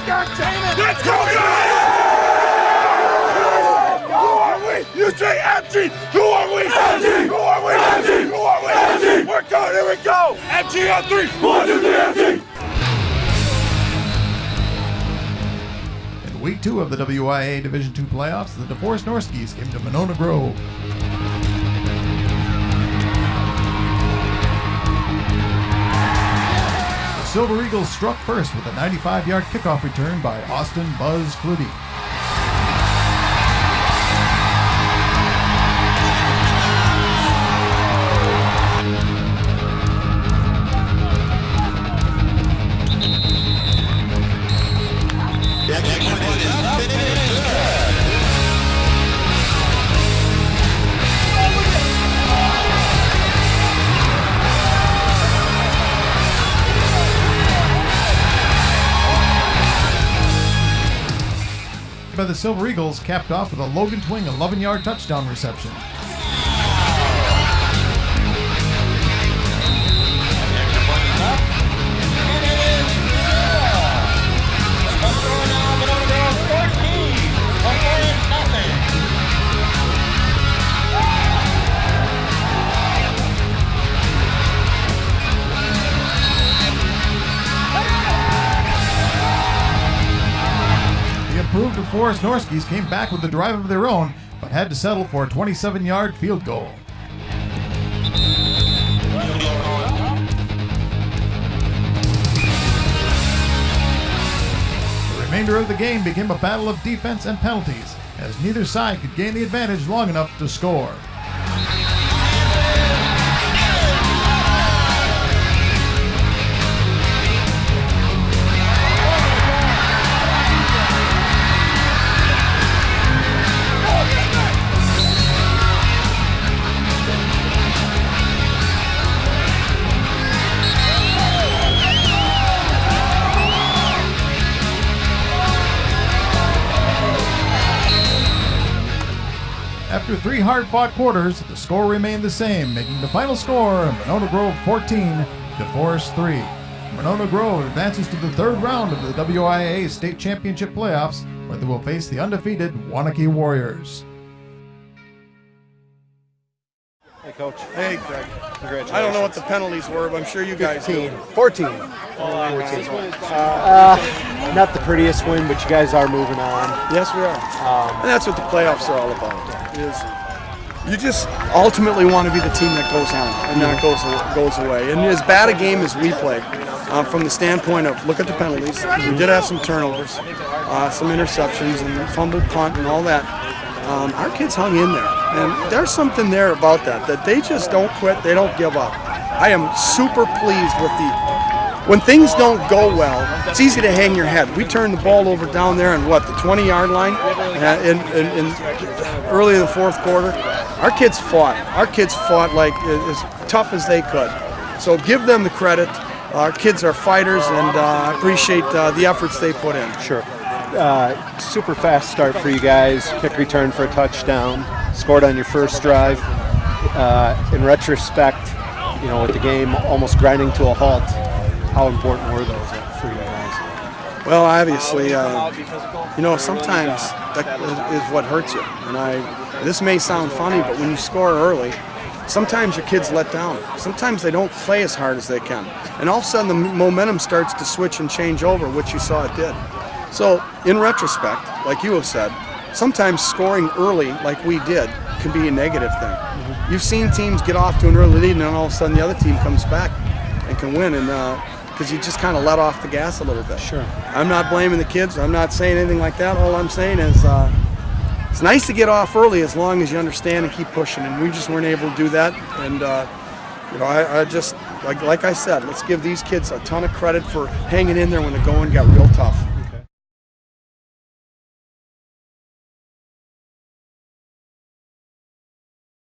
Let's go, guys! Who are we? You say empty! Who are we? Empty! Who are we? Empty! Who are we? Empty! We're going, here we go! Empty on 3! 1, 2, 3, empty! In week 2 of the WIAA Division II playoffs, the Deforest Norskies came to Monona Grove. The Silver Eagles struck first with a 95-yard kickoff return by Austin Buzz Flutie. By the Silver Eagles, capped off with a Logan Twing 11-yard touchdown reception. Improved Deforest Norskies came back with a drive of their own, but had to settle for a 27-yard field goal. The remainder of the game became a battle of defense and penalties, as neither side could gain the advantage long enough to score. After 3 hard-fought quarters, the score remained the same, making the final score Monona Grove 14, Deforest 3. Monona Grove advances to the 3rd round of the WIAA State Championship playoffs, where they will face the undefeated Waunakee Warriors. Hey, Coach. Hey, Greg. Congratulations. I don't know what the penalties were, but I'm sure you guys do. 14. Not the prettiest win, but you guys are moving on. Yes, we are. And that's what the playoffs are all about. Is you just ultimately want to be the team that goes on and not goes away. And as bad a game as we played, from the standpoint of look at the penalties, we did have some turnovers, some interceptions, and fumbled punt and all that. Our kids hung in there, and there's something there about that they just don't quit, they don't give up. I am super pleased with when things don't go well, it's easy to hang your head. We turned the ball over down there on the 20-yard line in early in the 4th quarter. Our kids fought. Our kids fought like as tough as they could. So give them the credit. Our kids are fighters, and I appreciate the efforts they put in. Sure. Super fast start for you guys. Kick return for a touchdown. Scored on your first drive. In retrospect, with the game almost grinding to a halt, how important were those for you guys? Well, obviously, sometimes that is what hurts you. And this may sound funny, but when you score early, sometimes your kids let down. Sometimes they don't play as hard as they can. And all of a sudden the momentum starts to switch and change over, which you saw it did. So, in retrospect, like you have said, sometimes scoring early, like we did, can be a negative thing. Mm-hmm. You've seen teams get off to an early lead, and then all of a sudden the other team comes back and can win, and because you just kind of let off the gas a little bit. Sure. I'm not blaming the kids. I'm not saying anything like that. All I'm saying is it's nice to get off early as long as you understand and keep pushing, and we just weren't able to do that. And I just, like I said, let's give these kids a ton of credit for hanging in there when the going got real tough.